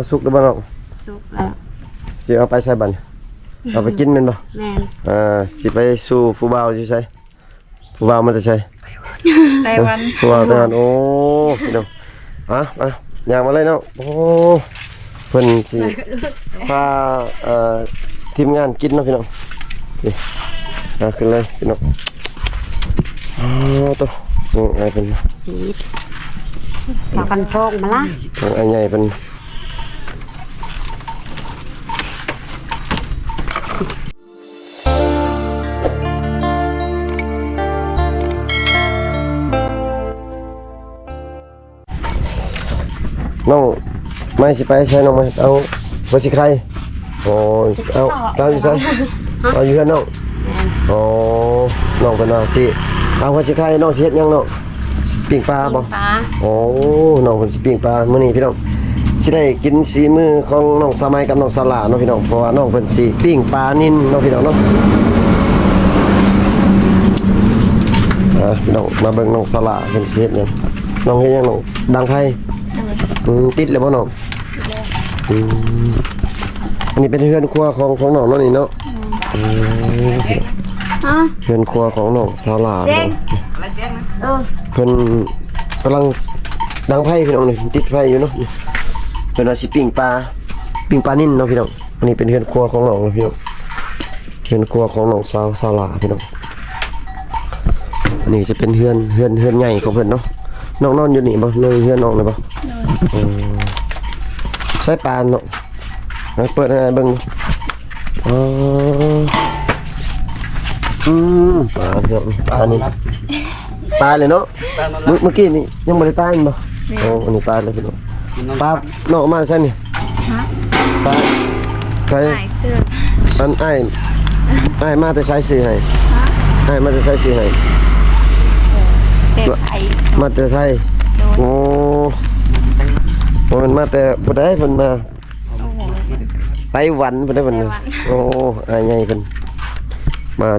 สุกแล้วบ่น้องสุกแล้วสิเอาไปใส่บัดเอาไปกินแม่นบ่แม่นสิไปสู่ผู้บ่าวอยู่ไสผู้บ่าวมันจะใช่ไต้หวันผู้บ่าวไต้หวันโอ้พี่น้องย่างมาเลยเนาะโอ้เพิ่นสิพาทีมงานกินเนาะพี่น้องนี่ขึ้นเลยพี่น้องตัวไอ้เป็นจีดพากันโพกมาละไอ้ใหญ่เป็นน้องไม่สิไปใช่น้องไหมเอาไปสิใครโอ้เอาอยู่ใช่เอาอยู่กันน้องน้องเป็นว่าสิเอาไปสิใครน้องสิเฮ็ดยังน้องปิ้งปลาบ่โอ้น้องเป็นสิปิ้งปลามื้อนี้พี่น้องสิได้กินสีมือของน้องสมัยกับน้องสลาเนาะพี่น้องเพราะว่าน้องเป็นสิปิ้งปลานิ่นเนาะพี่น้องเนาะพี่น้องมาเบิ่งน้องสลาเป็นสิเฮ็ดหยังน้องเฮ็ดหยังน้องดังไผติดเลยบ่น้องอันนี้เป็นเฮือนครัวของน้องเนาะนี่เนาะเฮือนครัวของน้องสลาเพิ่นกำลังดังไผพี่น้องนี่ติดไผอยู่เนาะเพิ่นว่าสิปิ้งปลานิ่นเนาะพี่น้องอันนี้เป็นเฮือนครัวของน้องพี่น้องเฮือนครัวของน้องสลาพี่น้องอันนี้จะเป็นเฮือนใหญ่ของเพิ่นเนาะน้องนอนอยู่นี่บ่เลยเฮือนน้องเลยบ่ใส่ปานเนาะเปิดให้เบิ่งปลาเนาะปลานี่ตายเลยเนาะเมื่อกี้นี่ยังบ่ได้ตายบ่โอ้อันนี้ตายเลยพี่น้องปลาเนาะมาใส่นี่ปลาใครซื้ออันอ้ายมาแต่ใส่ซื้อให้อ้ายมาแต่ใส่ซื้อให้มาแต่ไทยโอ้มันมาแต่ผู้ใดเพิ่นมาไต้หวันเพิ่นได้เพิ่นโอ้อ้ายใหญ่เพิ่นมา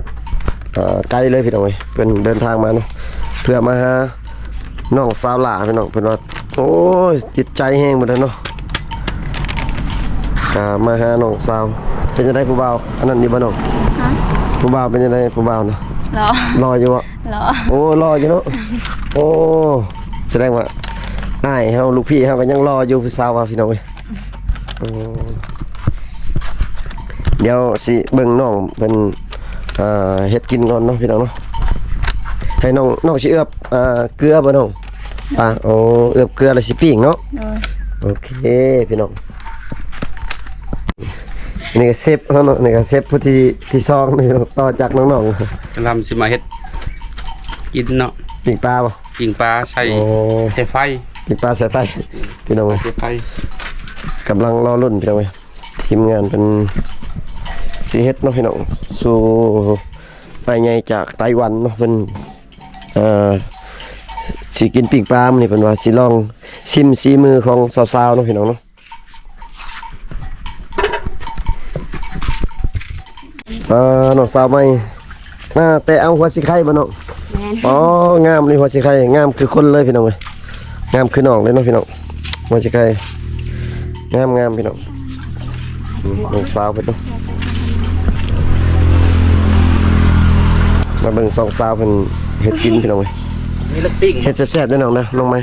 ไกลเลยพี่น้องเอ้ยเพิ่นเดินทางมาเนาะเพื่อมาหาน้องสาวหล่าพี่น้องเพิ่นว่าโอ้ยจิตใจแห้งหมดแล้วเนาะมาหาน้องสาวเป็นจังได๋ผู้บ่าวอันนั้นนี่บ่น้องผู้บ่าวเป็นจังได๋ผู้บ่าวน่ะรออยู่บ่โอ้รออยู่เนาะโอ้แสดงว่าอ้ายเฮาลูกพี่เฮาก็ยังรออยู่ผู้สาวว่าพี่น้องเอ้ยเดี๋ยวสิเบิ่งน้องเป็นเฮ็ดกินก่อนเนาะพี่น้องเนาะให้น้องสิเอือบเกลือบ่น้องโอ้เอือบเกลือแล้วสิปิ้งเนาะโอเคพี่น้องนี่ก็เซฟเนาะนี่ก็เซฟผู้ที่ซองนี่ต่อจากน้องๆทำสิมาเฮ็ดกินเนาะปิ้งปลาบ่ปิ้งปลาใส่ไฟปิ้งปลาใส่ไฟพี่น้องใส่ไฟกำลังรอรุ่นพี่น้องทีมงานเป็นสิเฮ็ดเนาะพี่น้องสู่ไปใหญ่จากไต้หวันเนาะเพิ่นสิกินปิ้งปลามื้อนี้เพิ่นว่าสิลองชิมสีมือของสาวๆเนาะพี่น้องเนาะน้องสาวใหม่แต่เอาหัวสิไข่บ่น้องงามเลยหัวสิไข่งามคือคนเลยพี่น้องเอ้ยงามคือน้องเลยเนาะพี่น้องหัวสิไข่งามพี่น้องน้องสาวเพิ่นเนาะมาเบิ่งสองสาวเพิ่นเฮ็ดกินพี่น้องเอ้ยเฮ็ดแซ่บๆด้วยน้องนะน้องไม้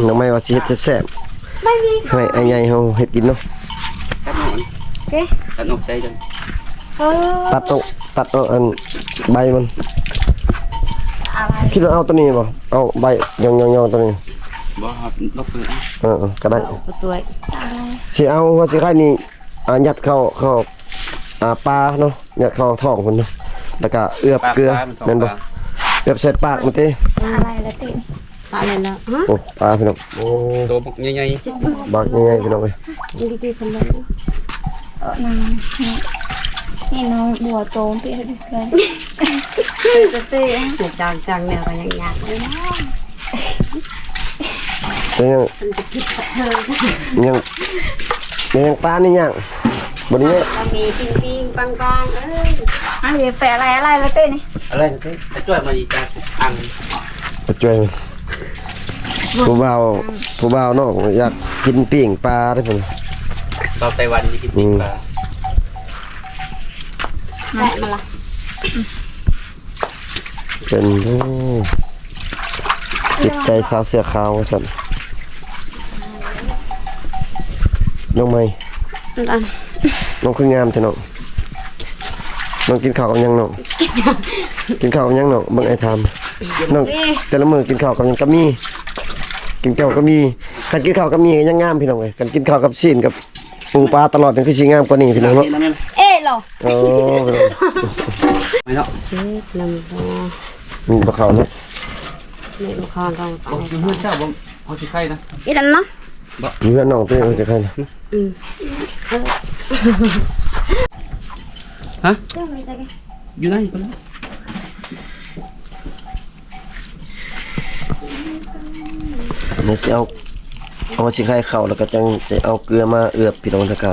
น้องไม้ว่าสิเฮ็ดแซ่บๆให้ไอ้ใหญ่เฮาเฮ็ดกินเนาะตัดออกใส่จังตัดเอาอันใบมันคิดว่าเอาตัวนี้บ่เอาใบยองๆตัวนี้บ่ครับนกเลยก็ได้สิเอาว่าสิไข่นี่ยัดเข้าปลาเนาะยัดเข้าท้องเพิ่นเนาะแล้วก็เอือบเกลือแม่นบ่เอือบใส่ปากมันติอะไรละติปลาอะไรล่ะโอ้ปลาพี่น้องโอ้ตัวบักใหญ่ๆบักใหญ่ๆพี่น้องเอ้ยดีๆเพิ่นเลยนี่น้องบัวโตเปียดิกันเต้จังเนี่ยก็ยังยากเลยนะยังปลานี่ยังบนนี้มีปิ้งปังอันนี้แปะอะไรแล้วเต้นี่อะไรเต้ช่วยมาอีกอันช่วย ผู้บ่าวน้องอยากกินปิ้งปลาได้อพุ่น เราไต้หวันนี่กินปิ้งปลา แม่มาละ เป็นโอ้จิตใจสาวเสื้อขาวว่าซั่นน้องใหม่ อัน น้องคืองามแท้น้องน้องกินข้าวกับหยังน้องกินข้าวกับหยังน้องเบิ่งไอ้ทำน้องแต่ละมื้อกินข้าวกับหยังก็มีกินข้าวก็มีคันกินข้าวก็มีก็ยังงามพี่น้องเอ้ยคันกินข้าวกับซีนกับปูปลาตลอดนี่คือสิงามกว่านี้พี่น้องเนาะ เอ๊ะเหรอ โอ้ ไม่เนาะ เช็ดน้ำตา มีบ่เข้าเนาะ ไม่ลูกค้าต้องเอา เพื่อนเจ้าบ่เอาสิไข่นะ อีนั่นเนาะ มีเพื่อนน้องเต้จะใครนะ ฮะ เจ้าไม่ได้แก อยู่ไหนคนนั้น เนี่ยสิเอาสิไข่เข้าแล้วก็จังจะเอาเกลือมาเอือบพี่น้องตะกา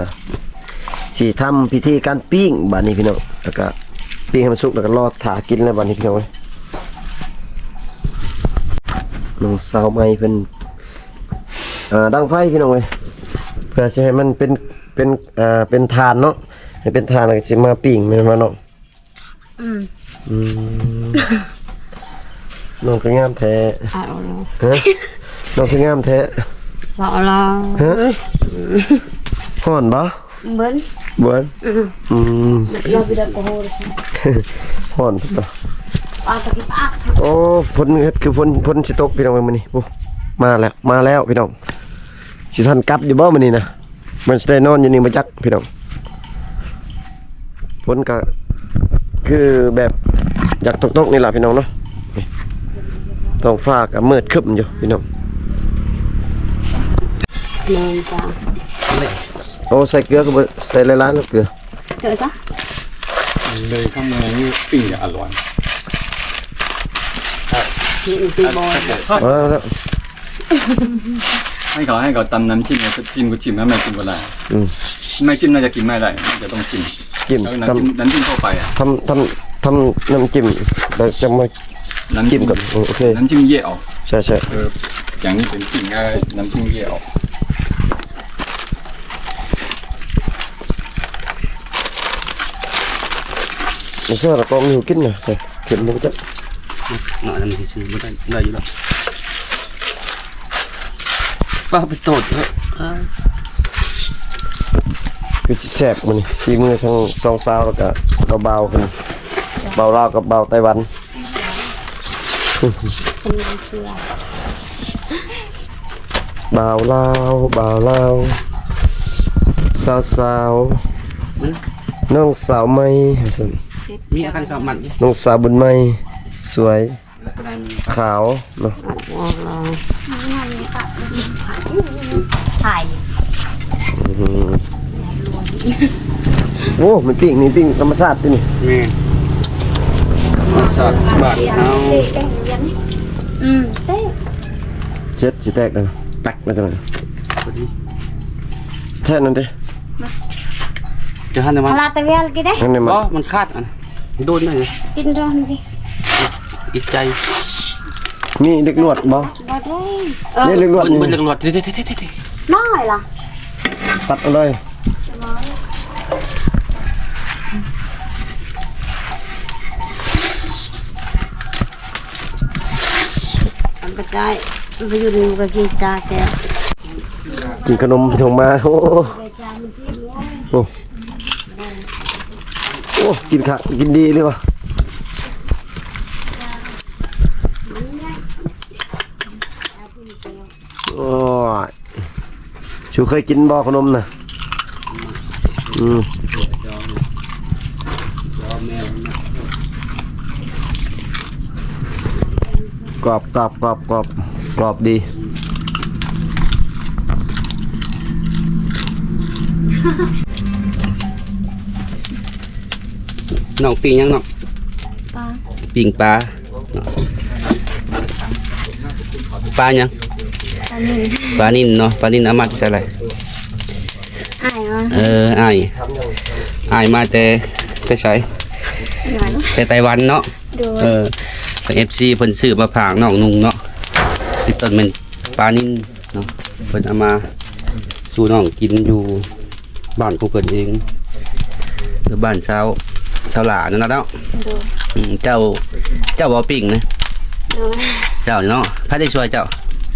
สิทำพิธีการปิ้งบัดนี้พี่น้องตะกาปิ้งให้มันสุกแล้วก็รอถากินแล้วบัดนี้พี่น้องเอ้ยน้องสาวใหม่เพิ่นดังไฟพี่น้องเอ้ยเพื่อสิให้มันเป็นทานเนาะให้เป็นทานแล้วก็สิมาปิ้งแม่นบ่เนาะ อืม อืมน้องก็งามแท้ เอาแล้ว ฮะน้องคืองามแท้ เอาแล้ว ฮะฮ้อนบ่ เบิ้ล บ่อนอืม เราไปดับโอ้โหสิ ฮ้อนพุ่นบ่ ปาตะกี้ปาก โอ้ฝนเฮ็ดคือฝนสิตกพี่น้องมื้อนี้โอ้มาแล้วพี่น้องสิทันกลับอยู่บ่มื้อนี้นะมันสิได้นอนอยู่นี่บ่จักพี่น้องฝนก็คือแบบอยากตกๆนี่ล่ะพี่น้องเนาะนี่ท้องฟ้าก็มืดครึ้มอยู่พี่น้อง นอนจ้า โอ้ใส่เกลือก็บ่ใส่หลายๆแล้วเกลือ เจอซะ เลยข้างในนี่ปิ้งจะอร่อย นี่ตีบอล แล้ว ให้เขาตำน้ำจิ้มจะจิ้มก็จิ้มนะไม่จิ้มก็ได้ อืม ไม่จิ้มน่าจะกินไม่ได้น่าจะต้องจิ้ม จิ้ม แล้ว ทำ น้ำจิ้มทั่วไปอ่ะ ทำน้ำจิ้มแล้วจะมา น้ำ จิ้มกับโอเค น้ำจิ้มเยี่ยว ใช่ อย่างนี้เป็นปิ้งง่ายน้ำจิ้มเยี่ยว ไม่ใช่เรากองอยู่กินนะเข็มมันจะ เนาะนั่นสิซื้อบ่ได้อยู่แล้วป้าไปโตดเถอะ คือแซ่บมันนี่สีมือทั้งสองสาวแล้วก็เบาๆกันเบาลาวกับเบาไต้หวัน เป็นเสือ เบาลาวสาวน้องสาวใหม่ซั่น มีอาการข้าวมันดิ น้องสาวบุญใหม่สวย แล้วก็ได้ ขาวเนาะ ออกแล้วถ่าย อืมโอ้มันปิ้งธรรมชาติตินี่ แม่มาสอดบาดเอา เต้ เช็ดสิแตกแล้วแตกแล้วกัน พอดี ใช่นั่นเด้ จะหันได้ พ มั้ย ลาตะเวียนกี่ได้ นั่นนี่มัน บ่มันคาดอันโดนได้ไง กินร้อนดิ อีใจ มีเล็กลวดบ่ บอดเลย นี่เล็กลวด เบิ่ นี่ งหลวดๆเด้ๆ น้อยล่ะ ตัดเอาเลย ทำกระจายไปอยู่ในกระกินจาแก กินขนมถงมาโอ้โอ้โอ้กินขักกินดีเลยวะโอ้ยชูเคยกินบ่ขนมนะกรอบดี น้องปิ้งยังน้อง ปลา ปิ้งปลาเนาะปลายัง อันนี้ ปลานิ่นเนาะปลานิ่นเอามาจากอะไร อ้ายอ่ะ อ้ายมาแต่ไส หน่อย แต่ไต้หวันเนาะ ดู เป็น FC เพิ่นซื้อมาผางน้องนุ่งเนาะที่ต้นมัน ปลานิ่นเนาะเพิ่นเอามาสู่น้องกินอยู่บ้านของเพิ่นเองหรือบ้านชาวหลานั่นนะเนาะ โดย เจ้าบ่ปิ้งนะ โดย เจ้าเนาะพระได้ช่วยเจ้า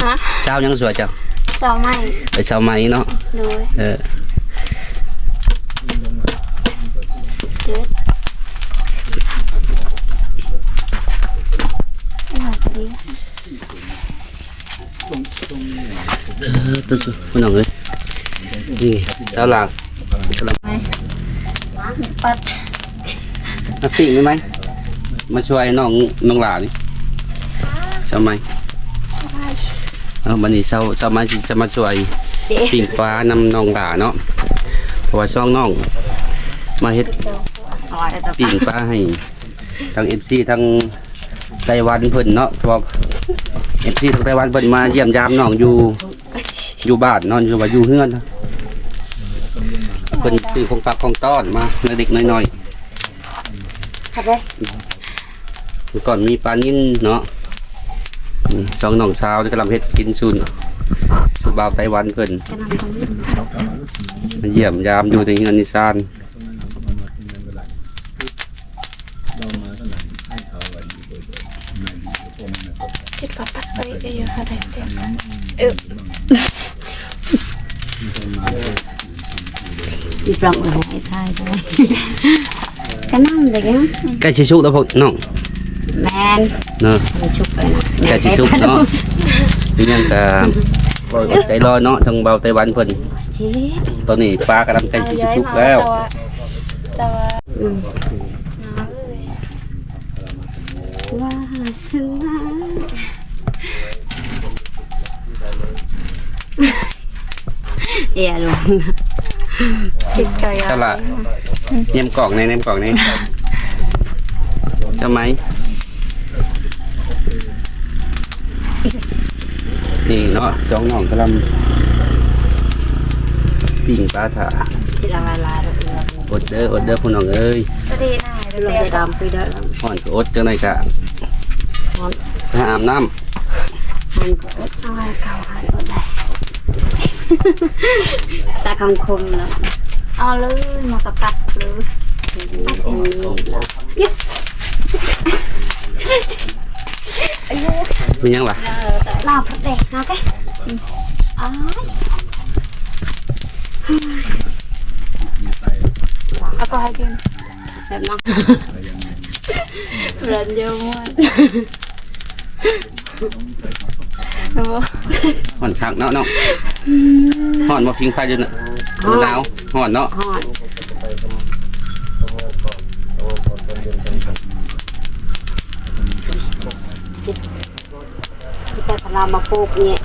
ฮะ เช้ายังช่วยเจ้า เสาไม้ ไปเช้าไหมเนาะ โดย เออ เจ็ดหน่อยก็ดี ตัวสุดคุณน้องเอ้ยนี่เช้าหลักกำลัง ปัด มาปิ้งได้ไหมมาช่วยน้องหลานี่เช้าไหมบันนี้เช้าไหมจะมาช่วย เจ๊ ปิ้งปลานำน้องหลาเนาะเพราะว่าช่องน้องมาเฮ็ด อ๋อแต่ ปิ้งปลาให้ทาง FC ทางไต้หวันเพิ่นเนาะเพราะว่า FC ทางไต้หวันเพิ่นมาเยี่ยมยามน้องอยู่บ้านเนาะอยู่ว่าอยู่เฮือนเพิ่นซื้อของฝากของต้อนมาเล็กๆน้อย ขัดเลย ๆก่อนมีปลานิ่นเนาะนี่สองน้องสาวที่กำลังเฮ็ดกินซุนสู่บ่าวไต้หวันเพิ่น จะนำคนนี้ มาเยี่ยมยามอยู่ในเฮือนนิซาน คิดปัดไปเยอะอะไรเต็มอีปลาอะไรไทยด้วยก็นั่งเลยกัน ใกล้สิสุกแล้วพวกน้อง แมน เนาะ ไปชุบเลยนะ ใกล้สิสุกเนาะนี่ยังก็บ่อดใจรอเนาะทางบ่าวไต้หวันเพิ่น ชี ตอนนี้ปลากำลังใกล้สิสุกแล้ว ว่าสนาเอี่ยลงจิตใจ ตลาดเนียมกล่องในใช่ไหมนี่เนาะสองน้องกำลังปิ้งปลาถา จิตละลาย อดเด้อพี่น้องเอ้ย ก็ดีนะเราจะดำไปได้แล้ว ห่อนก็อดจังไดกะไปอาบน้ มันก็อะไรเก่าหายหมดเลยจะคำคมแล้วเอาเลยมากระตัดเลยยึดอายุ ำมียังล่ะ ลาพัดเด็กนะแกอ้ายเอาก็ให้กินแบบนั้นเรนเยอะมาก ห่อนคักเนาะน้องห่อนมาพิงไฟอยู่น่ะหนาวห่อนเนาะ ฮอนแต่พลามาปลูกเนี่ย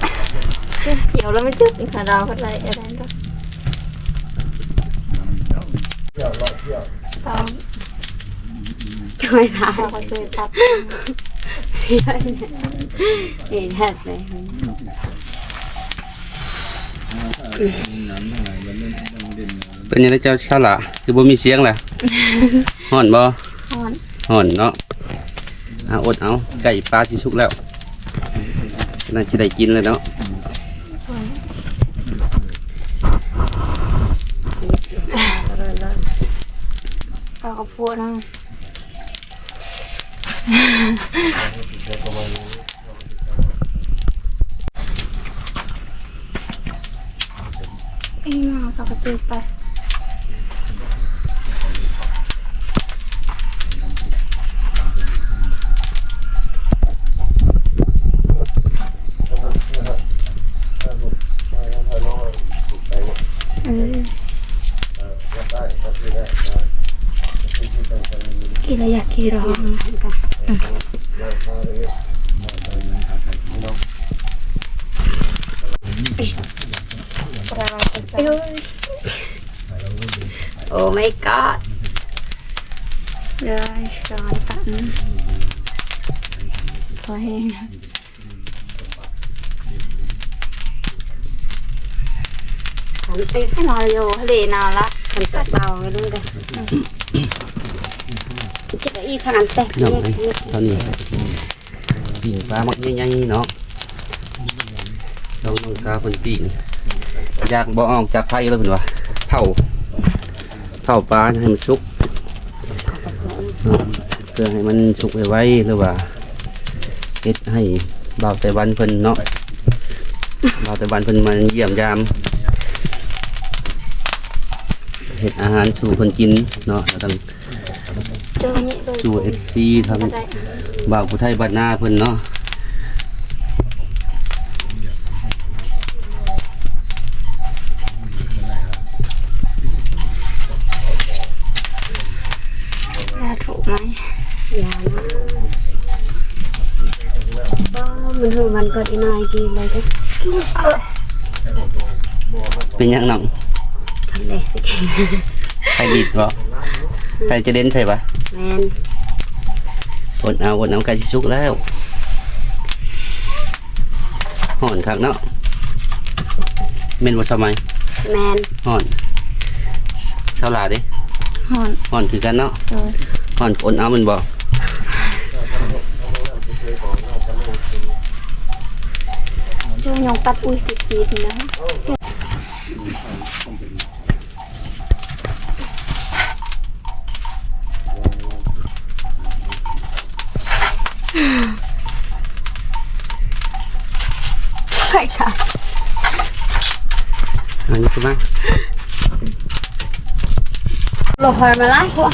เกี่ยวแล้วไม่จุดขนาดอะไรอะไรก็ต้องช่วยได้เขาช่วยตัดเห็นแท้เลย เป็นยังไงเจ้าชาละคือบ่มีเสียงแหละห่อนบ่ ฮอน ห่อนเนาะเอาอดเอาไก่ปลาสิสุกแล้วน่าจะได้กินเลยเนาะ ก็กระพูดนะอีน่าก็กระตือไปกี่ระยะกี่ร้องโอ้ my god เลยสอนตันพอแห้งฉันไปให้นอนอยู่ทะเลนอนละฉันตัดเบาไปด้วยกันจะไปอีทางนั้นแต่ น้องเอ้ยตอนนี้ปิ้งปลามักใหญ่ๆเนาะ ต้องน้องสาวเพิ่นปิ้งอยากบ่ออกจากไฟแล้วเพิ่นว่าเผาปลาให้มันสุกเพื่อให้มันสุกไวๆหรือว่าเฮ็ดให้บ่าวไต้หวันเพิ่นเนาะบ่าวไต้หวันเพิ่นมาเยี่ยมยามเฮ็ดอาหารสู่เพิ่นกินเนาะแล้วต้องสู่ FC ทั้งบ่าวผู้ไทยบ้านนาเพิ่นเนาะถูกไหมอย่านะมันหูมันเกิดอีนายกินอะไรกัน เป็นหยังน้อง ทำเลย ใครดิดบ่ใครจะเด่นใช่ปะ แมน อดเอาไก่สิสุกแล้วห่อนคักเนาะเม่นบ่สมัย แมน ห่อนเช้าลาดิ หอน ห่อนคือกันเนาะ เออ ห่อนอดเอามันบ่ เจ้ายองปัดอุ้ยติดจีดนะใครค่ะ อันนี้คือมา หลบหอยมาไล่พวก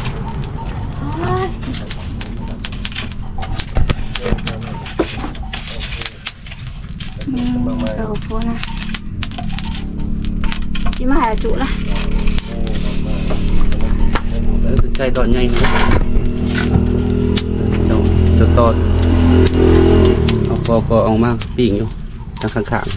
เออพวกนะที่มาหาจุละ ใส่ตอนใหญ่นะเดี๋ยวตอนเอาก็ออกมาปิ้งอยู่ทางข้างๆ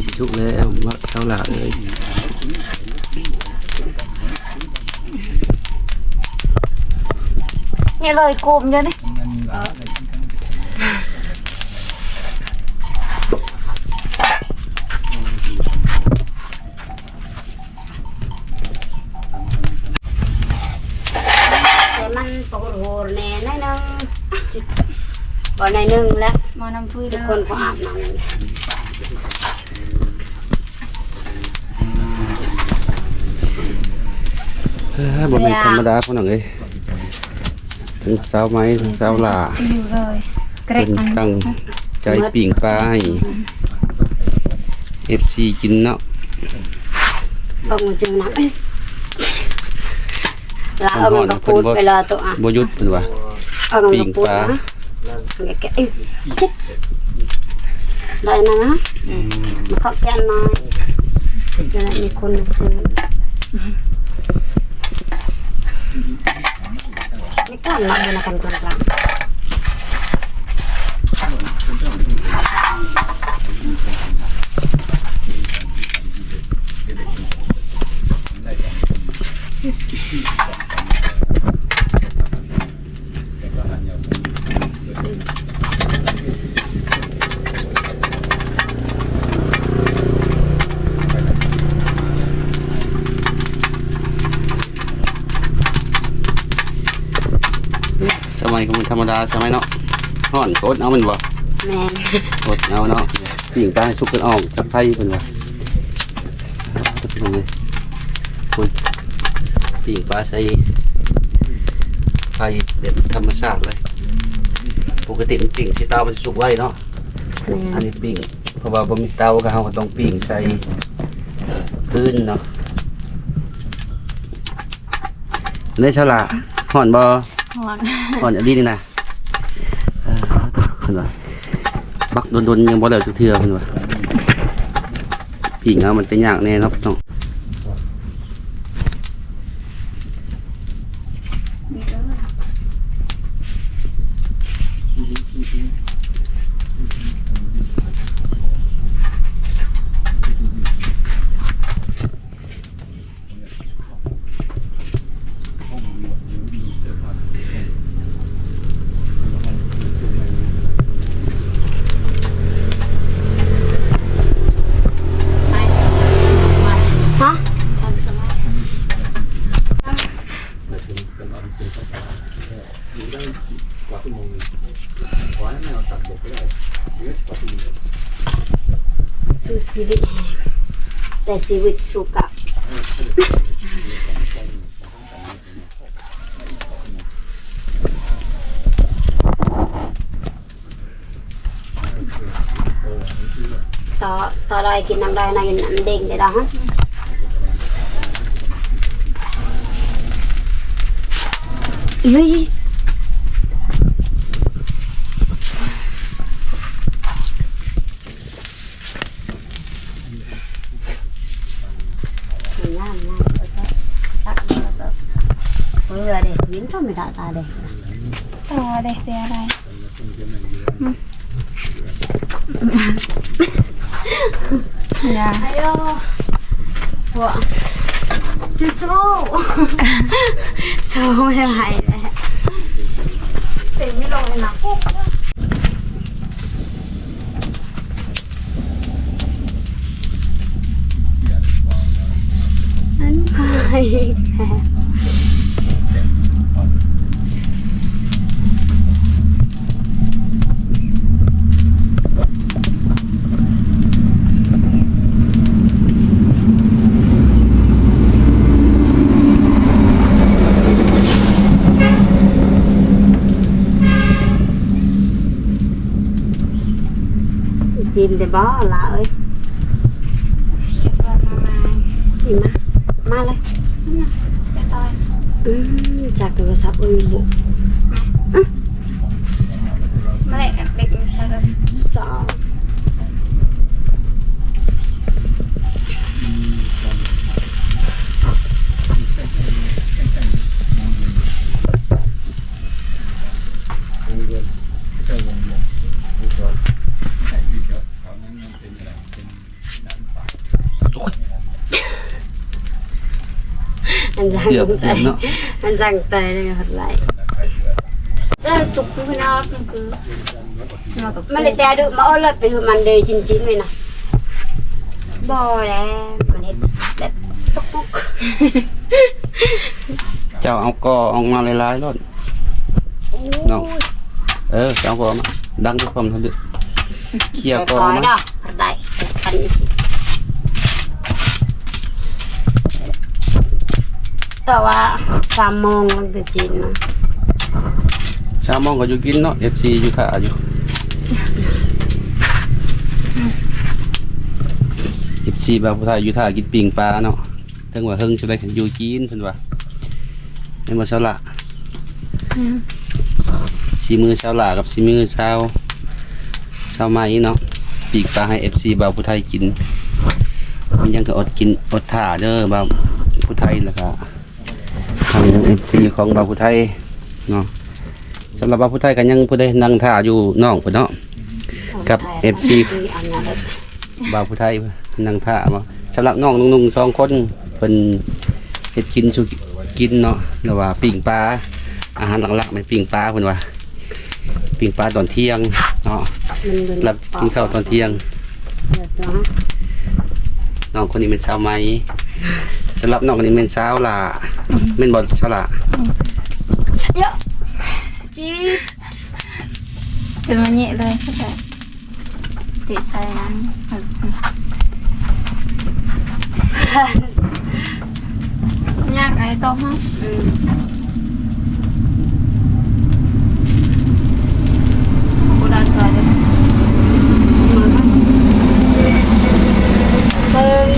สิสุกแล้วว่าเช้าลาเลย นี่เลยกลมเลยนี่แต่มันปกติโหดแน่ในนึงบ่ในนึงแล้วมาน้ำพุยทุกคนก็อาบน้ำ บ่แม่นธรรมดาพ่อน้องเอ้ยทั้งสาวไม้ทั้งสาวลา ซิวเลยเกร เป็ ด น มัน ตั้งใจปิ้งปลาให้ FC กินเนาะ บางจึงนะแล้วเอามันก็พูดเวลาตัวอ่ะ บ่หยุดเพิ่นว่า เอามันก็พูดนะแกะจิ๊ดได้นะนะมาขอแกนหน่อยจะได้มีคนมาซื้อไม่กล้าหลับเลยนะกันกลางสมัยก็มันธรรมดาสมัยเนาะฮ้อนอดเอามันบ่ แมน อดเอาเนาะปิ้งปลาให้สุกเพิ่นออกกับไผเพิ่นว่าคุณปิ้งปลาใส่ไฟเด็ดธรรมชาติเลยปกติมันปิ้งสิเตามันสุกไว้เนาะอันนี้ปิ้งเพราะว่าบ่มีเตาก็เฮาก็ต้องปิ้งใส่พื้นเนาะได้ฉลาฮ้อนบ่ หอน ก่อนอันนี้นี่นะเพิ่นว่าบักโดนๆยังบ่แล้วจักเทื่อเพิ่นว่าปิ้งเอามันจะยากแน่เนาะพี่น้อง ชีวิตแห้งแต่ชีวิตสุกะต่อได้กินน้ำได้นะกินน้ำเด้งได้แล้วฮะเฮ้ยง่ายตักเบื่อเด็กมิ้นต้องไม่ได้ตาเด็ก ต่อเด็กเสียอะไรอย่า ayo vợ su su su mới lại đấy tìm cái lồng này là cúc đó anh phải chim thì bó là ơi จะเปิดมา gì ma lên จะต่อย chạc từ sắp ơi bộ มาเละกับเด็กใช่ไหม sợ anh giang Điệp, cũng điệp tay nó. anh giang tay đây thật lạiจะจุกคือน้องมันคือ mà lại xe được mà ôi là phải mình đề chín chín này nè bò nè mình hết đẹp túc túc เจ้าเอาก็ออกมาหลายๆรถน้องเจ้าก็มาดังด้วยความทันดึกเคลียร์ก็ khói มา đó thật lại ăn gì tao à 3 mông từ chín mà ชาวมองก็อยู่กินเนาะ FC อยู่ท่าอยู่ FC บางผู้ไทยอยู่ท่ากินปิ่งปลาเนาะถึงว่าเฮิงจะได้อยู่กินเพิ่นว่าในมื้อเช้าละสีมือเช้าละกับสีมือเช้าไม้เนาะปีกปลาให้ FC บางผู้ไทยกินมันยังก็อดกินอดท่าเด้อบางผู้ไทยแล้วก็ทาง FC ของบางผู้ไทยเนาะสำหรับบางผู้ไทยก็ยังผู้ใดนั่งท่าอยู่น้องเพิ่นเนาะ กับ FC บางผู้ไทยนั่งท่ามาสำหรับน้องนุ่งๆ2คนเพิ่นเฮ็ดกินสู่กินเนาะหรือว่าปิ้งปลาอาหารหลักๆมันปิ้งปลาเพิ่นว่าปิ้งปลาตอนเที่ยงเนาะรับกินข้าวตอนเที่ยงน้องคนนี้เป็นสาวไหมสำหรับน้องคนนี้เป็นสาวล่ะแม่นบ่สาวล่ะ เยอะจี๊ดจะมาเยอะเลยก็ได้ติดใส่นั้นยากไอ้โต๊ะฮะ cô đang cười đấy vâng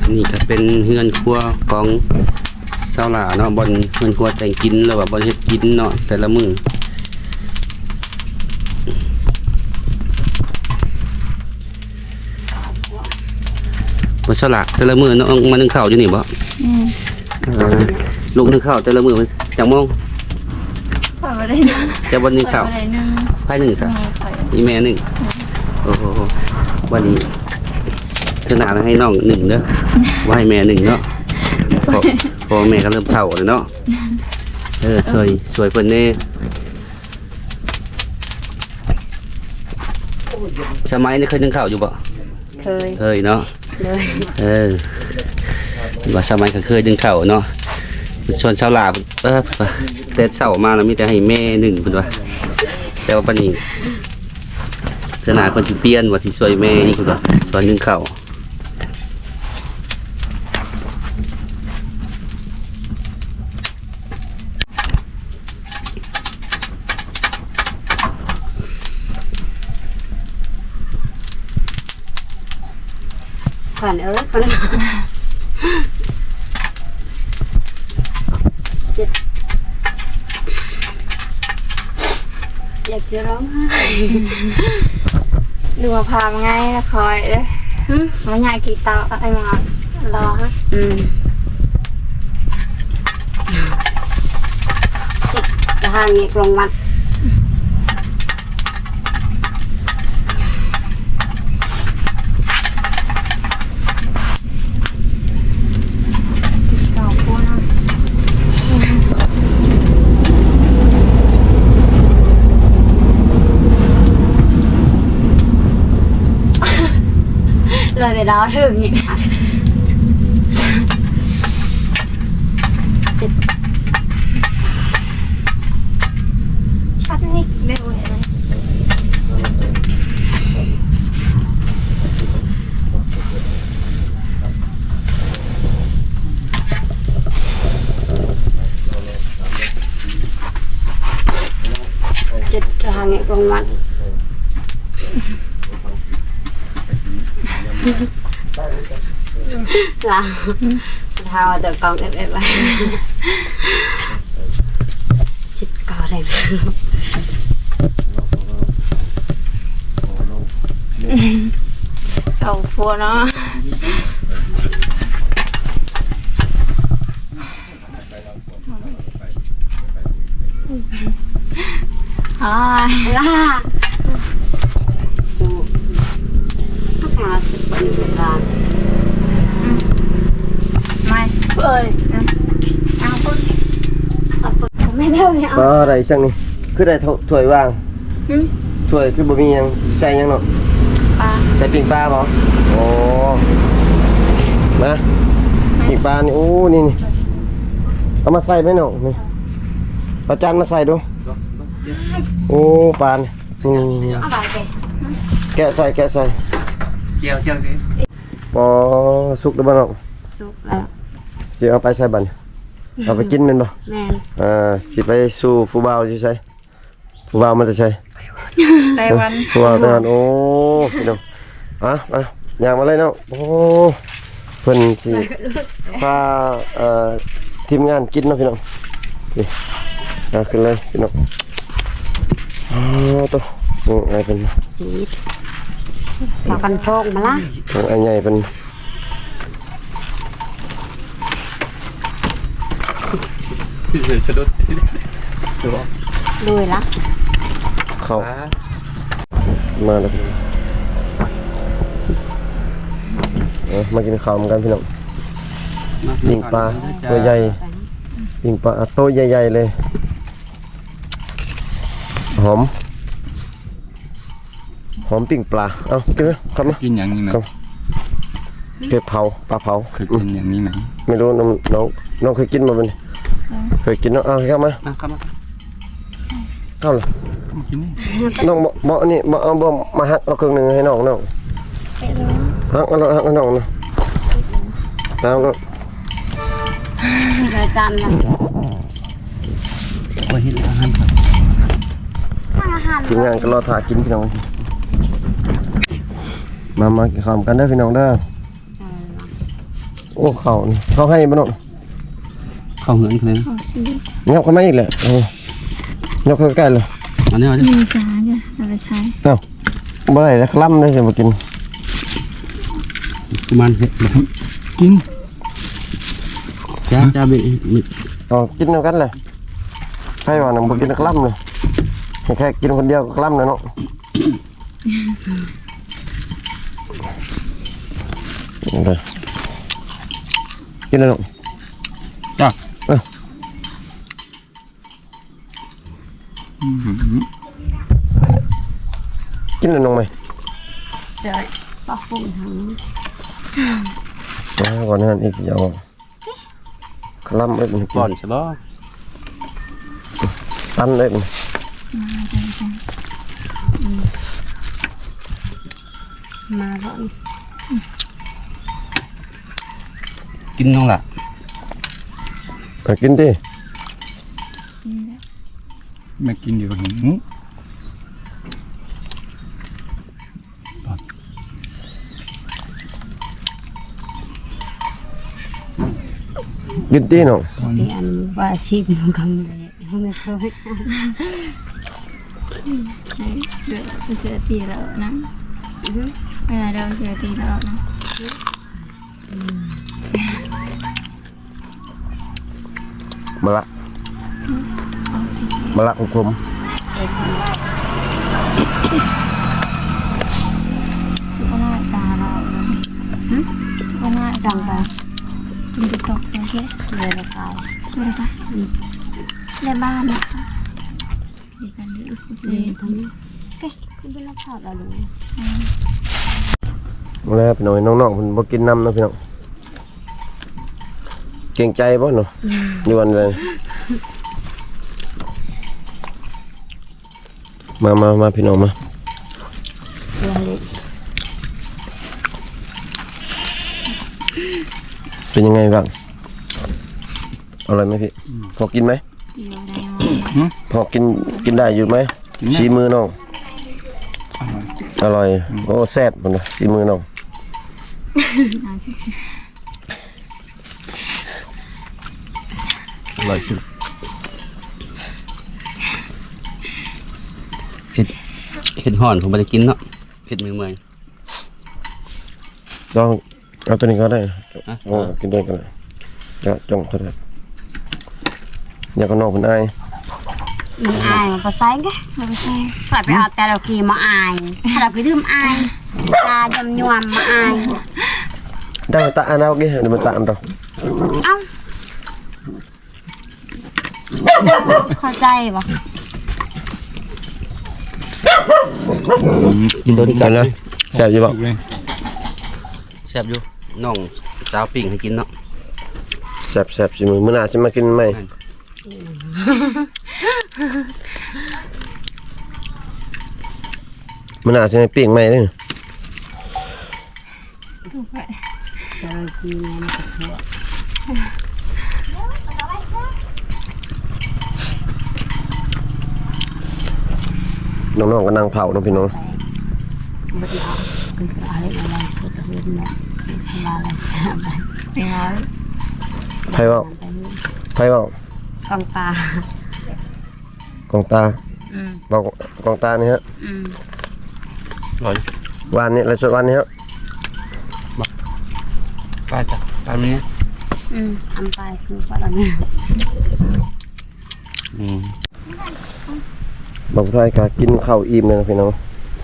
อันนี้ก็เป็นเฮือนครัวของสาวหลาเนาะบนเฮือนครัวแต่งกินแล้วว่าบนเฮ็ดกินเนาะแต่ละมื้อบ่สาวหลาแต่ละมื้อเนาะมานึ่งข้าวอยู่นี่บ่ลูกนึ่งข้าวแต่ละมื้อมันจักโมง ปล่อยไปเลยนะ จะบ่นึ่ง ปล่อ ข้า ยว ไปเลยนึง ภายหนึ่งซะ มีปล่อย อีแม่หนึ่งโอ้โหวันนี้ขนาดให้น้องหนึ่งเด้อว่าให้แม่หนึ่งเนาะพอแม่ก็เริ่มเฒ่าแล้วเนาะสวยเพิ่นแน่สมัยนี้เคยนึ่งข้าวอยู่บ่ cười เคยเนาะ cười ว่าสมัยก็เคยนึ่งข้าวเนาะส่วนชาวลาวแต่เช้ามาแล้วมีแต่ให้แม่หนึ่งเพิ่นว่าแต่ ว่าปานนี้เธอหนาคนสิเปลี่ยนว่าสิช่วยแม่นี่คือว่าตอนนึงเข้าขวัญเอ้ยขวัญเจ็บอยากจะร้องไห้ ดูพามง่ายแล้วคอยเลยมันใหญ่กี่เตาไอ้หมอรอฮะ จะหาเงี้ยกรงมัน เก่าพูดนะเลยเดี๋ยวเราถึงเนี่ยจิต ปัดนี่เร็วเลย จิตจะหาเงี้ยกรงมันlà thao từ con em lại chích cò đây เก่าพูดเนาะอ๋อ là tất cả bệnh viện là ไม่ ơi เอาพูด ไม่เท่าไหร่ บ่ได้จังนี่คือได้ถ้วยวางถ้วยคือบ่มีหยังใส่หยังเนาะ ปลา ใส่ปิ้งปลาบ่โอ้มาปิ้งปลานี่โอ้นี่เอามาใส่ไหมเนาะนี่เอาจานมาใส่ดูโอ้ปลานี่ เอาไปkìa แกะใส่ เจียวเจียวดิ บ่สุกแล้วบ่เนาะ suốt là สิเอาไปใส่บัดเอาไปกินแม่นบ่ men สิไปสู่ผู้บ่าวอยู่ไสผู้บ่าวมันจะใช่ ไต้หวัน ผู้บ่าวไต้หวันโอ้พี่น้องย่างมาเลยเนาะโอ้เพิ่นสิพาทีมงานกินเนาะพี่น้องนี่ขึ้นเลยพี่น้องตัวไอ้เป็น chít vào căn phòng mà lá ไอ้ใหญ่เป็น สะดุด đuôi lá เข้ามาแล้วมากินข้าวกันพี่น้องปิ้งปลาตัวใหญ่ปิ้งปลาตัวใหญ่ๆเลยหอมปิ้งปลาเอากินไหมครับนะ กินอย่างนี้ไหม เก็บเผาปลาเผา เคยกินอย่างนี้ไหม ไม่รู้น้องเคยกินมาเป็นเคยกินเนาะเอาเข้ามา เข้ามา เข้าเลย กินนี่ น้องบ่นี่บ่เอาบ่มาหักเอาครึ่งหนึงให้น้องหักให้น้องนะตามแล้ว rồi chăn là ว่าเห็นอาหารครับ hàn ทีมงานก็รอถ่ากินพี่น้องมากินข้าวกันเด้อพี่น้องเด้อโอ้ข้าวนี่เขาให้บ่เนาะ เข้าเหือนเลย เอาสิ ยกเข้ามาอีกแหละยกเข้าใกล้เลย อันนี้ มีสาเนี่ยเอาไปใช้ เอ้าบ่ได้แล้วคล้ำเลยจะมากิน ประมาณเห็ดแบบ กิน จ้าบิ อ๋อกินเอากันเลยให้ว่าหนังบ่กินคล้ำเลยแค่กินคนเดียวก็คล้ำเลยเนาะเลยกินเลยเนาะ จ้า กินเลยน้องไหม trời bọc phun thằng ก่อนนั้นอีกอย่างคล้ำเลย ก่อนใช่ป่ะ ตันเลย มาแล้ว กินน้องล่ะ กินดิ ไม่กินเดี๋ยวหิว กินดิน้อง ที่อันว่าอาชีพมันก็ไม่ช่วย เดือดเสือตีแล้วนะเวลาเดินเสือตีแล้วนะ มะละมะละของผม ก็น่าตาเราก็น่า จังไป ดูตกโอเค เลยละกาย ดูเลยค่ะในบ้านนะคะดีกันดี เลยทั้งนี้โอเคคุณเป็นรับชอบเราดู มาแล้วพี่น้องน้องๆเพิ่นบ่กินน้ำนะพี่น้องเกรงใจบ่เนาะอยู่วันเลยมาพี่น้องมา เลย เป็นยังไงบ้างอร่อยไหมพี่พอกินไหม กินได้ไหม พอกินได้อยู่ไหมสีมือน้องอร่อยโอ้แซ่บหมดเลยสีมือน้อง อร่อยสุดเห็ดห่อนผมไม่ได้กินเนาะเห็ดเมือง ลองเอาตัวนี้ก็ได้ อ่ะ โอ้กินด้วยกันเลยจะจ้องเขาได้อยากก็น้องเพิ่นอาย มีอายมาใส่กะมาใส่ฝากไปเอาแต่เราขี่มาอายถ้าเราไปดื่มอายตาจำยวมมาอาย ได้ตาอันเอากี่เดี๋ยวมันตาอันเรา เอ้าเข้าใจปะ กินตัวนี้กั กัน น เล เลย ยแซ่บอยู่บ่ แซ่บอยู่น้องสาวปิ่งให้กินเนาะ แซ่บสิมื้อหน้าสิมากินไหมมื้อหน้าสิให้ปิ้งไหมเด้อ เจอกินมันกับพวก น้องๆก็นั่งเผาเนาะพี่น้อง ไม่ได้เอาคืออะไรอะไรสุดเห็นเนาะมาอะไรใช่ไหม เป็นร้อย ไผเว้า กองตาก องตา อืม เว้ากองตานี่ฮะ อืม อร่อยว านนี้แล้วสุดวานนี้ฮะ ปลาจ้ะปลาเนี้ย ทำไปคือว่าเราเนี่ย บางท่านก็กินข้าวอิ่มเลยนะพี่น้อง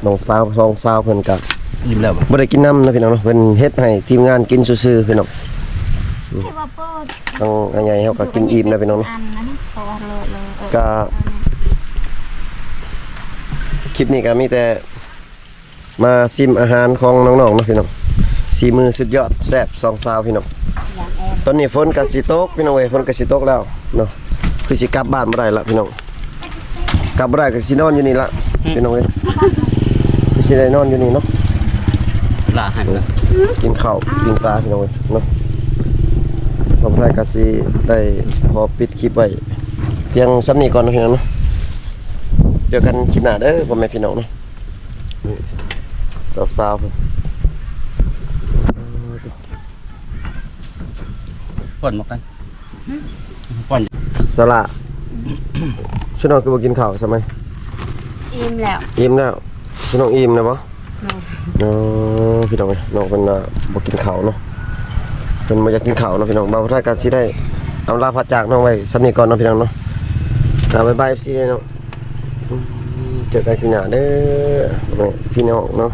น้องสาวสองสาวเพิ่นก็ ยิ้มแล้วบ่ บ่ได้กินน้ำนะพี่น้องเนาะเพิ่นเฮ็ดให้ทีมงานกินซื่อๆพี่น้อง ที่ว่าเปิด ทั้งอันใหญ่เฮาก็กินอิ่มนะพี่น้องเนาะ อันนั้นเพราะว่าเลย ก็คลิปนี้ก็มีแต่มาซิมอาหารของน้องๆเนาะพี่น้องสีมือสุดยอดแซ่บสองสาวพี่น้อง อย่างแอน ตอนนี้ฝนก็สิตกพี่น้องเอ้ยฝนก็สิตกแล้วเนาะคือสิกลับบ้านบ่ได้ละพี่น้องกลับบ่ได้ก็สินอนอยู่นี่ละพี่น้องเอ้ยคือสิได้นอนอยู่นี่เนาะ ลาให้แล้ว กินข้าวกินปลาพี่น้องเอ้ยเนาะพอพายก็สิได้พอปิดคลิปไว้เพียงซ้ำนี้ก่อนนะพี่น้องเนาะเจอกันคลิปหน้าเด้อพ่อแม่พี่น้องเนาะนี่สาวๆเพิ่น ป้อนหมกกันป้อน สละชุดน้องคือบ่กินข้าวใช่ไหม อิ่มแล้ว อิ่มแล้วชุดน้องอิ่มนะบ่พี่น้องเอ้ยน้องเพิ่นบ่กินข้าวเนาะเพิ่นบ่อยากกินข้าวเนาะพี่น้องบ่าวพายก็สิได้อำลาพัดจากน้องไว้ซ้ำนี้ก่อนเนาะพี่น้องเนาะบ๊ายบาย FC เนาะเจอกันคลิปหน้าเด้อพี่น้องเนาะ